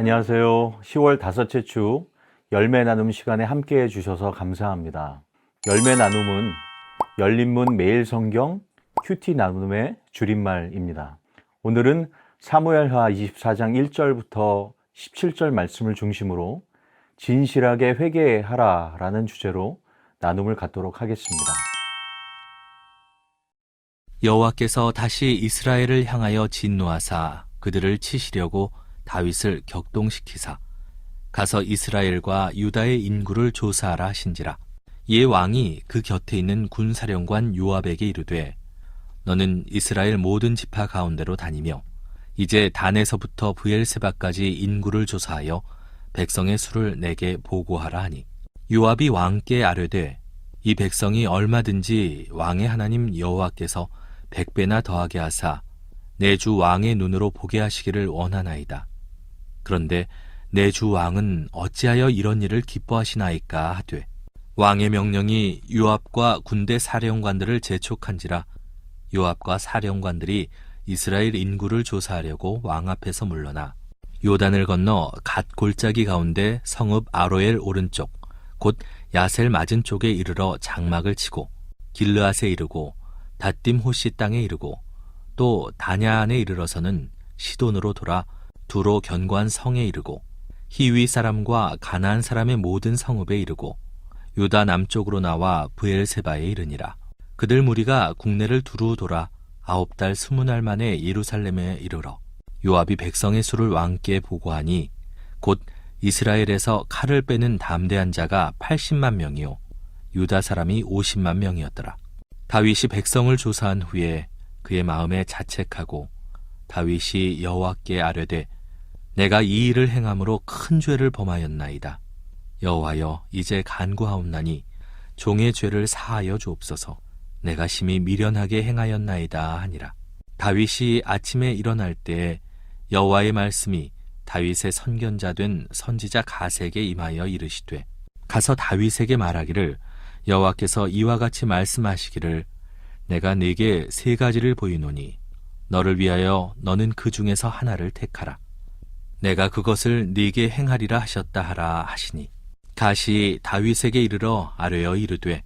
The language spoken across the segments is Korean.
안녕하세요. 10월 다섯째 주 열매 나눔 시간에 함께 해주셔서 감사합니다. 열매 나눔은 열린문 매일 성경 큐티 나눔의 줄임말입니다. 오늘은 사무엘하 24장 1절부터 17절 말씀을 중심으로 진실하게 회개하라 라는 주제로 나눔을 갖도록 하겠습니다. 여호와께서 다시 이스라엘을 향하여 진노하사 그들을 치시려고 다윗을 격동시키사 가서 이스라엘과 유다의 인구를 조사하라 하신지라. 이에 왕이 그 곁에 있는 군사령관 요압에게 이르되 너는 이스라엘 모든 지파 가운데로 다니며 이제 단에서부터 브엘세바까지 인구를 조사하여 백성의 수를 내게 보고하라 하니 요압이 왕께 아뢰되 이 백성이 얼마든지 왕의 하나님 여호와께서 100배나 더하게 하사 내 주 왕의 눈으로 보게 하시기를 원하나이다. 그런데 내 주 왕은 어찌하여 이런 일을 기뻐하시나이까 하되 왕의 명령이 요압과 군대 사령관들을 재촉한지라. 요압과 사령관들이 이스라엘 인구를 조사하려고 왕 앞에서 물러나 요단을 건너 갓 골짜기 가운데 성읍 아로엘 오른쪽 곧 야셀 맞은 쪽에 이르러 장막을 치고 길르앗에 이르고 닷딤 호시 땅에 이르고 또 다냐안에 이르러서는 시돈으로 돌아 두로 견고한 성에 이르고 히위 사람과 가나안 사람의 모든 성읍에 이르고 유다 남쪽으로 나와 브엘세바에 이르니라. 그들 무리가 국내를 두루 돌아 9달 20날 만에 예루살렘에 이르러 요압이 백성의 수를 왕께 보고하니 곧 이스라엘에서 칼을 빼는 담대한 자가 80만 명이요 유다 사람이 50만 명이었더라. 다윗이 백성을 조사한 후에 그의 마음에 자책하고 다윗이 여호와께 아뢰되 내가 이 일을 행함으로 큰 죄를 범하였나이다. 여호와여 이제 간구하옵나니 종의 죄를 사하여 주옵소서. 내가 심히 미련하게 행하였나이다 하니라. 다윗이 아침에 일어날 때에 여호와의 말씀이 다윗의 선견자 된 선지자 가세에게 임하여 이르시되 가서 다윗에게 말하기를 여호와께서 이와 같이 말씀하시기를 내가 네게 3가지를 보이노니 너를 위하여 너는 그 중에서 하나를 택하라. 내가 그것을 네게 행하리라 하셨다 하라 하시니 갓이 다윗에게 이르러 아뢰어 이르되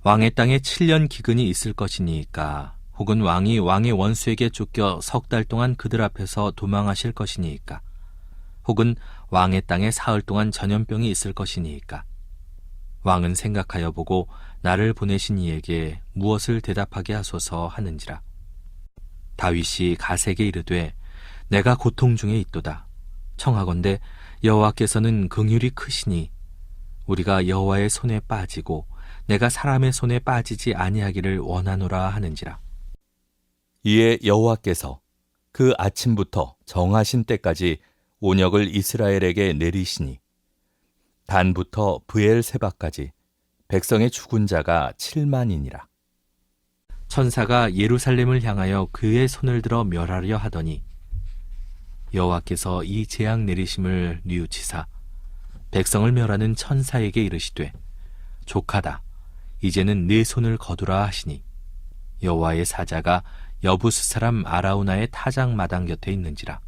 왕의 땅에 7년 기근이 있을 것이니까 혹은 왕이 왕의 원수에게 쫓겨 3달 동안 그들 앞에서 도망하실 것이니까 혹은 왕의 땅에 사흘 동안 전염병이 있을 것이니까 왕은 생각하여 보고 나를 보내신 이에게 무엇을 대답하게 하소서 하는지라. 다윗이 갓에게 이르되 내가 고통 중에 있도다. 청하건대 여호와께서는 긍휼이 크시니 우리가 여호와의 손에 빠지고 내가 사람의 손에 빠지지 아니하기를 원하노라 하는지라. 이에 여호와께서 그 아침부터 정하신 때까지 온역을 이스라엘에게 내리시니 단부터 브엘세바까지 백성의 죽은 자가 7만이니라. 천사가 예루살렘을 향하여 그의 손을 들어 멸하려 하더니 여호와께서 이 재앙 내리심을 뉘우치사 백성을 멸하는 천사에게 이르시되 족하다. 이제는 네 손을 거두라 하시니 여호와의 사자가 여부스 사람 아라우나의 타작 마당 곁에 있는지라.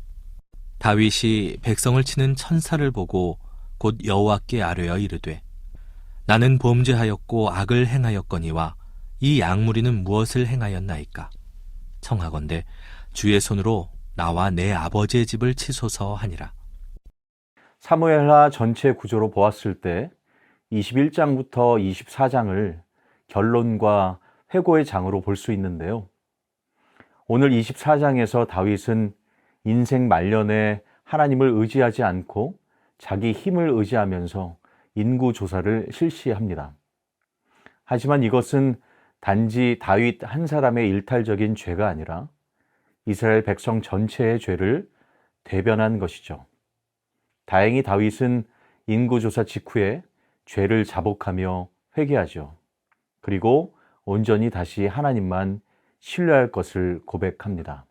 다윗이 백성을 치는 천사를 보고 곧 여호와께 아뢰어 이르되 나는 범죄하였고 악을 행하였거니와 이 양무리는 무엇을 행하였나이까. 청하건대 주의 손으로 나와 내 아버지의 집을 치소서 하니라. 사무엘하 전체 구조로 보았을 때 21장부터 24장을 결론과 회고의 장으로 볼 수 있는데요. 오늘 24장에서 다윗은 인생 말년에 하나님을 의지하지 않고 자기 힘을 의지하면서 인구 조사를 실시합니다. 하지만 이것은 단지 다윗 한 사람의 일탈적인 죄가 아니라 이스라엘 백성 전체의 죄를 대변한 것이죠. 다행히 다윗은 인구조사 직후에 죄를 자복하며 회개하죠. 그리고 온전히 다시 하나님만 신뢰할 것을 고백합니다.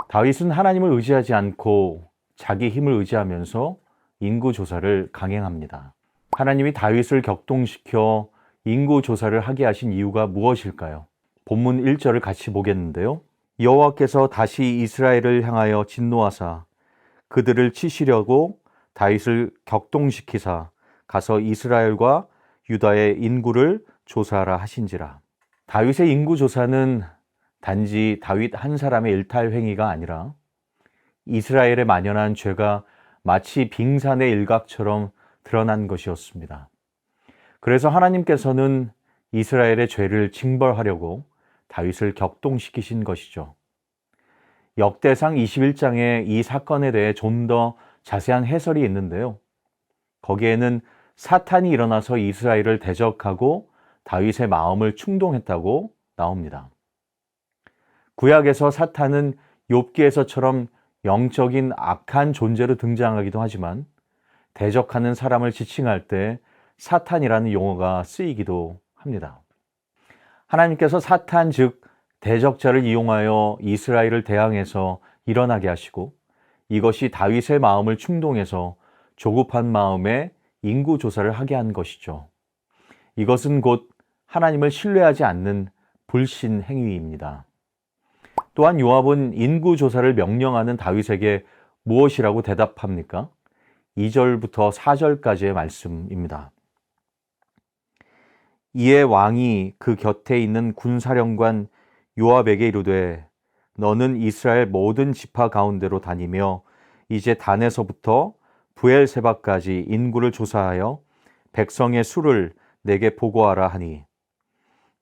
다윗은 하나님을 의지하지 않고 자기 힘을 의지하면서 인구조사를 강행합니다. 하나님이 다윗을 격동시켜 인구조사를 하게 하신 이유가 무엇일까요? 본문 1절을 같이 보겠는데요. 여호와께서 다시 이스라엘을 향하여 진노하사 그들을 치시려고 다윗을 격동시키사 가서 이스라엘과 유다의 인구를 조사하라 하신지라. 다윗의 인구 조사는 단지 다윗 한 사람의 일탈 행위가 아니라 이스라엘에 만연한 죄가 마치 빙산의 일각처럼 드러난 것이었습니다. 그래서 하나님께서는 이스라엘의 죄를 징벌하려고 다윗을 격동시키신 것이죠. 역대상 21장에 이 사건에 대해 좀 더 자세한 해설이 있는데요. 거기에는 사탄이 일어나서 이스라엘을 대적하고 다윗의 마음을 충동했다고 나옵니다. 구약에서 사탄은 욥기에서처럼 영적인 악한 존재로 등장하기도 하지만 대적하는 사람을 지칭할 때 사탄이라는 용어가 쓰이기도 합니다. 하나님께서 사탄 즉 대적자를 이용하여 이스라엘을 대항해서 일어나게 하시고 이것이 다윗의 마음을 충동해서 조급한 마음에 인구조사를 하게 한 것이죠. 이것은 곧 하나님을 신뢰하지 않는 불신 행위입니다. 또한 요압은 인구조사를 명령하는 다윗에게 무엇이라고 대답합니까? 2절부터 4절까지의 말씀입니다. 이에 왕이 그 곁에 있는 군사령관 요압에게 이르되 너는 이스라엘 모든 지파 가운데로 다니며 이제 단에서부터 브엘세바까지 인구를 조사하여 백성의 수를 내게 보고하라 하니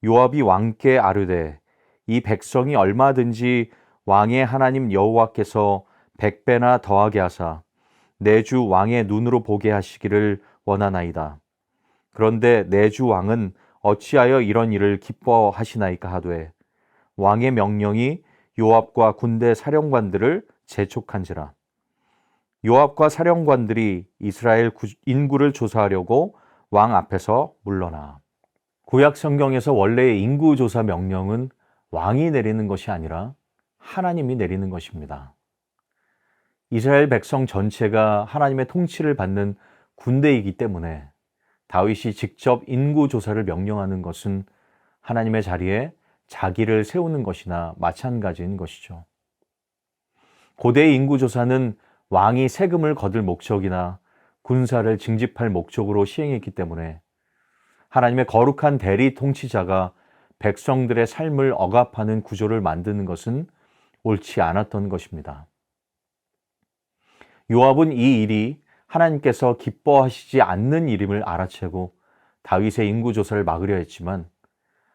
요압이 왕께 아뢰되 이 백성이 얼마든지 왕의 하나님 여호와께서 100배나 더하게 하사 내 주 왕의 눈으로 보게 하시기를 원하나이다. 그런데 내 주 왕은 어찌하여 이런 일을 기뻐하시나이까 하되 왕의 명령이 요압과 군대 사령관들을 재촉한지라. 요압과 사령관들이 이스라엘 인구를 조사하려고 왕 앞에서 물러나. 구약 성경에서 원래의 인구 조사 명령은 왕이 내리는 것이 아니라 하나님이 내리는 것입니다. 이스라엘 백성 전체가 하나님의 통치를 받는 군대이기 때문에 다윗이 직접 인구 조사를 명령하는 것은 하나님의 자리에 자기를 세우는 것이나 마찬가지인 것이죠. 고대의 인구조사는 왕이 세금을 거둘 목적이나 군사를 징집할 목적으로 시행했기 때문에 하나님의 거룩한 대리 통치자가 백성들의 삶을 억압하는 구조를 만드는 것은 옳지 않았던 것입니다. 요압은 이 일이 하나님께서 기뻐하시지 않는 일임을 알아채고 다윗의 인구조사를 막으려 했지만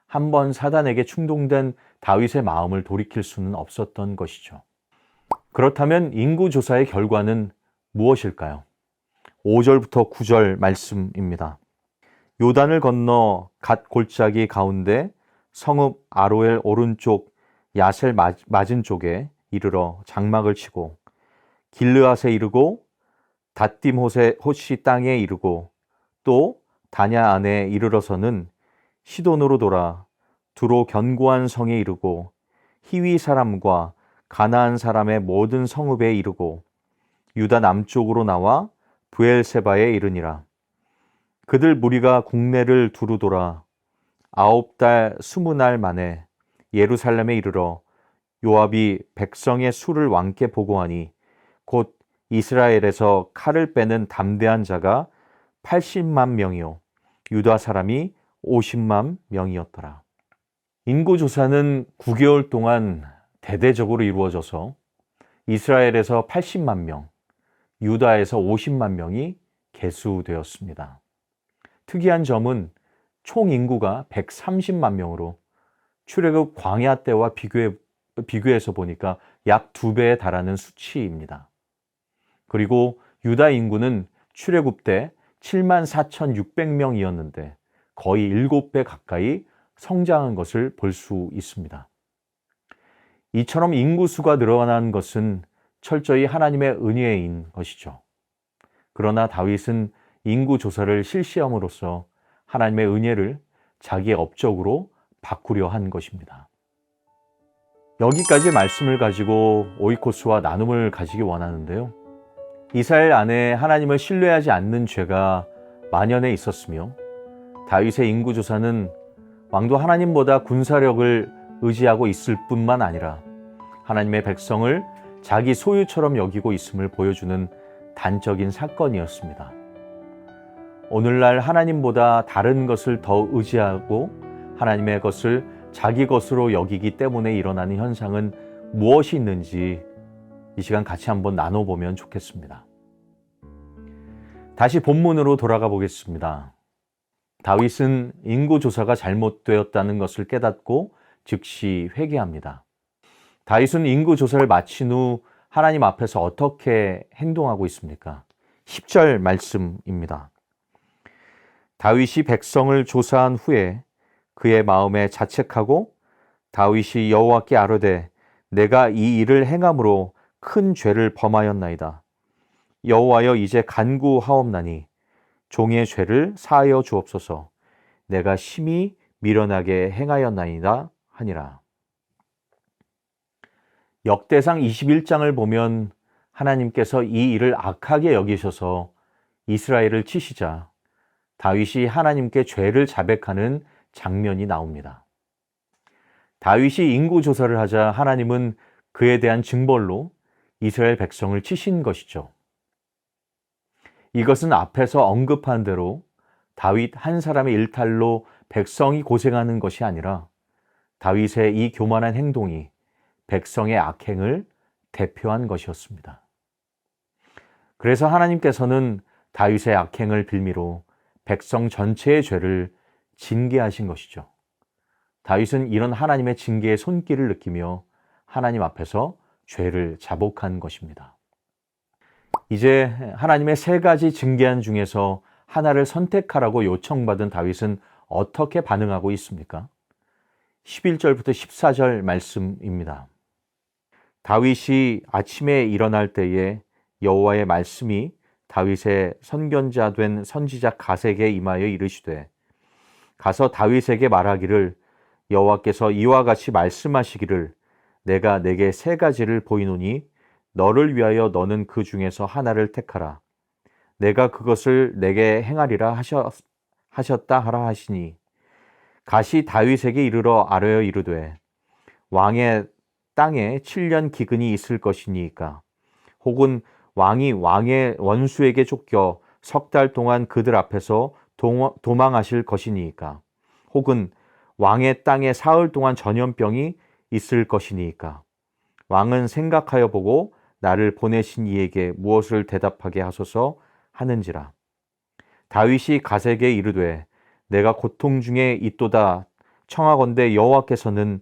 한번 사단에게 충동된 다윗의 마음을 돌이킬 수는 없었던 것이죠. 그렇다면 인구조사의 결과는 무엇일까요? 5절부터 9절 말씀입니다. 요단을 건너 갓 골짜기 가운데 성읍 아로엘 오른쪽 야셀 맞은 쪽에 이르러 장막을 치고 길르앗에 이르고 닷딤호시 땅에 이르고 또 다냐 안에 이르러서는 시돈으로 돌아 두로 견고한 성에 이르고 히위 사람과 가나안 사람의 모든 성읍에 이르고 유다 남쪽으로 나와 브엘세바에 이르니라. 그들 무리가 국내를 두루 돌아 9달 20날 만에 예루살렘에 이르러 요압이 백성의 수를 왕께 보고하니 곧 이스라엘에서 칼을 빼는 담대한 자가 80만 명이요 유다 사람이 50만 명이었더라. 인구조사는 9개월 동안 대대적으로 이루어져서 이스라엘에서 80만 명, 유다에서 50만 명이 계수되었습니다. 특이한 점은 총 인구가 130만 명으로 출애굽 광야 때와 비교해서 보니까 약 2배에 달하는 수치입니다. 그리고 유다 인구는 출애굽 때 74,600명이었는데 거의 7배 가까이 성장한 것을 볼 수 있습니다. 이처럼 인구수가 늘어난 것은 철저히 하나님의 은혜인 것이죠. 그러나 다윗은 인구 조사를 실시함으로써 하나님의 은혜를 자기의 업적으로 바꾸려 한 것입니다. 여기까지 말씀을 가지고 오이코스와 나눔을 가지기 원하는데요. 이스라엘 안에 하나님을 신뢰하지 않는 죄가 만연해 있었으며 다윗의 인구조사는 왕도 하나님보다 군사력을 의지하고 있을 뿐만 아니라 하나님의 백성을 자기 소유처럼 여기고 있음을 보여주는 단적인 사건이었습니다. 오늘날 하나님보다 다른 것을 더 의지하고 하나님의 것을 자기 것으로 여기기 때문에 일어나는 현상은 무엇이 있는지 이 시간 같이 한번 나눠보면 좋겠습니다. 다시 본문으로 돌아가 보겠습니다. 다윗은 인구조사가 잘못되었다는 것을 깨닫고 즉시 회개합니다. 다윗은 인구조사를 마친 후 하나님 앞에서 어떻게 행동하고 있습니까? 10절 말씀입니다. 다윗이 백성을 조사한 후에 그의 마음에 자책하고 다윗이 여호와께 아뢰되 내가 이 일을 행함으로 큰 죄를 범하였나이다. 여호와여 이제 간구하옵나니 종의 죄를 사하여 주옵소서. 내가 심히 미련하게 행하였나이다 하니라. 역대상 21장을 보면 하나님께서 이 일을 악하게 여기셔서 이스라엘을 치시자 다윗이 하나님께 죄를 자백하는 장면이 나옵니다. 다윗이 인구조사를 하자 하나님은 그에 대한 징벌로 이스라엘 백성을 치신 것이죠. 이것은 앞에서 언급한 대로 다윗 한 사람의 일탈로 백성이 고생하는 것이 아니라 다윗의 이 교만한 행동이 백성의 악행을 대표한 것이었습니다. 그래서 하나님께서는 다윗의 악행을 빌미로 백성 전체의 죄를 징계하신 것이죠. 다윗은 이런 하나님의 징계의 손길을 느끼며 하나님 앞에서 죄를 자복한 것입니다. 이제 하나님의 세 가지 징계안 중에서 하나를 선택하라고 요청받은 다윗은 어떻게 반응하고 있습니까? 11절부터 14절 말씀입니다. 다윗이 아침에 일어날 때에 여호와의 말씀이 다윗의 선견자 된 선지자 갓에게 임하여 이르시되 가서 다윗에게 말하기를 여호와께서 이와 같이 말씀하시기를 내가 내게 세 가지를 보이노니 너를 위하여 너는 그 중에서 하나를 택하라. 내가 그것을 내게 행하리라 하셨다 하라 하시니 갓이 다윗에게 이르러 아뢰어 이르되 왕의 땅에 7년 기근이 있을 것이니까 혹은 왕이 왕의 원수에게 쫓겨 석 달 동안 그들 앞에서 도망하실 것이니까 혹은 왕의 땅에 사흘 동안 전염병이 있을 것이니까 왕은 생각하여 보고 나를 보내신 이에게 무엇을 대답하게 하소서 하는지라. 다윗이 갓에게 이르되 내가 고통 중에 있도다 청하건대 여호와께서는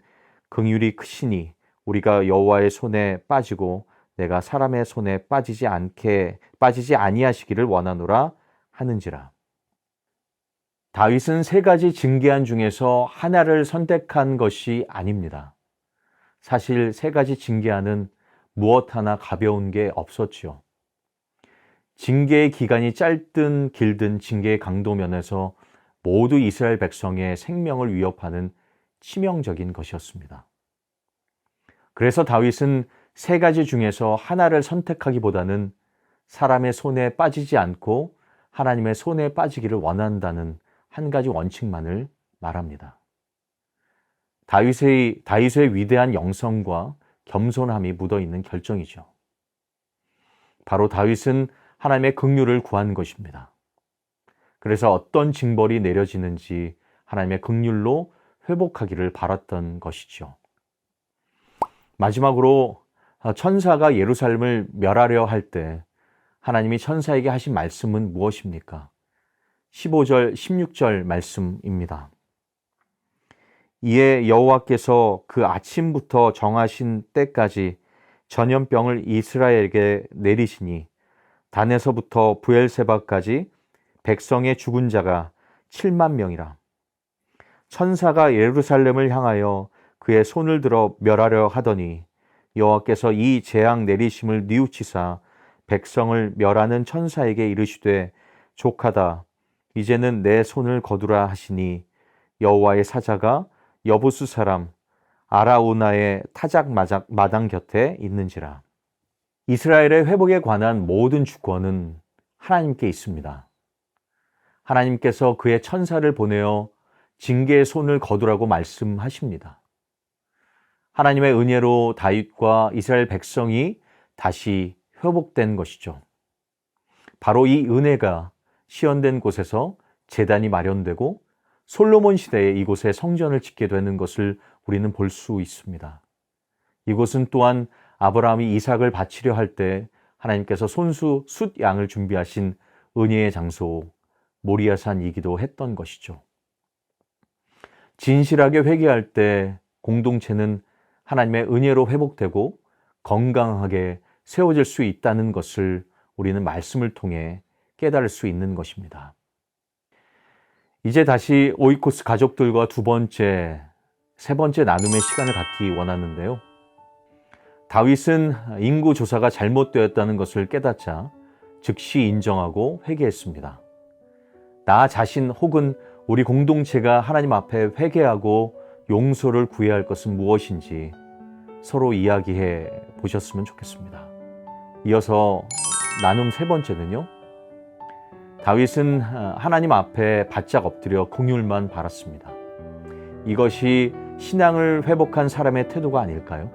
긍휼이 크시니 우리가 여호와의 손에 빠지고 내가 사람의 손에 빠지지 아니하시기를 원하노라 하는지라. 다윗은 세 가지 징계안 중에서 하나를 선택한 것이 아닙니다. 사실 세 가지 징계안은 무엇 하나 가벼운 게 없었지요. 징계의 기간이 짧든 길든 징계의 강도 면에서 모두 이스라엘 백성의 생명을 위협하는 치명적인 것이었습니다. 그래서 다윗은 세 가지 중에서 하나를 선택하기보다는 사람의 손에 빠지지 않고 하나님의 손에 빠지기를 원한다는 한 가지 원칙만을 말합니다. 다윗의 위대한 영성과 겸손함이 묻어있는 결정이죠. 바로 다윗은 하나님의 긍휼을 구한 것입니다. 그래서 어떤 징벌이 내려지는지 하나님의 긍휼로 회복하기를 바랐던 것이죠. 마지막으로 천사가 예루살렘을 멸하려 할 때 하나님이 천사에게 하신 말씀은 무엇입니까? 15절, 16절 말씀입니다. 이에 여호와께서 그 아침부터 정하신 때까지 전염병을 이스라엘에게 내리시니 단에서부터 브엘세바까지 백성의 죽은 자가 7만 명이라. 천사가 예루살렘을 향하여 그의 손을 들어 멸하려 하더니 여호와께서 이 재앙 내리심을 뉘우치사 백성을 멸하는 천사에게 이르시되 족하다 이제는 내 손을 거두라 하시니 여호와의 사자가 여부수 사람 아라우나의 타작 마당 곁에 있는지라. 이스라엘의 회복에 관한 모든 주권은 하나님께 있습니다. 하나님께서 그의 천사를 보내어 징계의 손을 거두라고 말씀하십니다. 하나님의 은혜로 다윗과 이스라엘 백성이 다시 회복된 것이죠. 바로 이 은혜가 시연된 곳에서 제단이 마련되고 솔로몬 시대에 이곳에 성전을 짓게 되는 것을 우리는 볼 수 있습니다. 이곳은 또한 아브라함이 이삭을 바치려 할 때 하나님께서 손수 숫 양을 준비하신 은혜의 장소 모리아산이기도 했던 것이죠. 진실하게 회개할 때 공동체는 하나님의 은혜로 회복되고 건강하게 세워질 수 있다는 것을 우리는 말씀을 통해 깨달을 수 있는 것입니다. 이제 다시 오이코스 가족들과 세 번째 나눔의 시간을 갖기 원하는데요. 다윗은 인구 조사가 잘못되었다는 것을 깨닫자 즉시 인정하고 회개했습니다. 나 자신 혹은 우리 공동체가 하나님 앞에 회개하고 용서를 구해야 할 것은 무엇인지 서로 이야기해 보셨으면 좋겠습니다. 이어서 나눔 세 번째는요. 다윗은 하나님 앞에 바짝 엎드려 긍휼만 바랐습니다. 이것이 신앙을 회복한 사람의 태도가 아닐까요?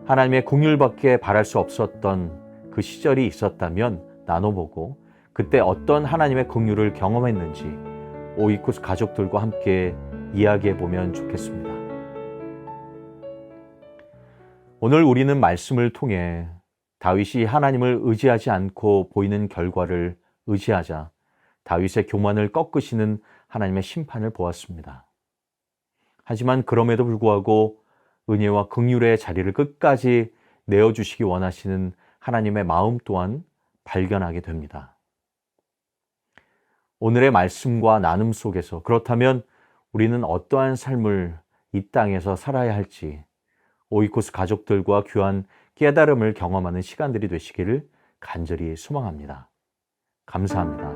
하나님의 긍휼밖에 바랄 수 없었던 그 시절이 있었다면 나눠보고 그때 어떤 하나님의 긍휼을 경험했는지 오이코스 가족들과 함께 이야기해 보면 좋겠습니다. 오늘 우리는 말씀을 통해 다윗이 하나님을 의지하지 않고 보이는 결과를 의지하자 다윗의 교만을 꺾으시는 하나님의 심판을 보았습니다. 하지만 그럼에도 불구하고 은혜와 긍휼의 자리를 끝까지 내어주시기 원하시는 하나님의 마음 또한 발견하게 됩니다. 오늘의 말씀과 나눔 속에서 그렇다면 우리는 어떠한 삶을 이 땅에서 살아야 할지 오이코스 가족들과 귀한 깨달음을 경험하는 시간들이 되시기를 간절히 소망합니다. 감사합니다.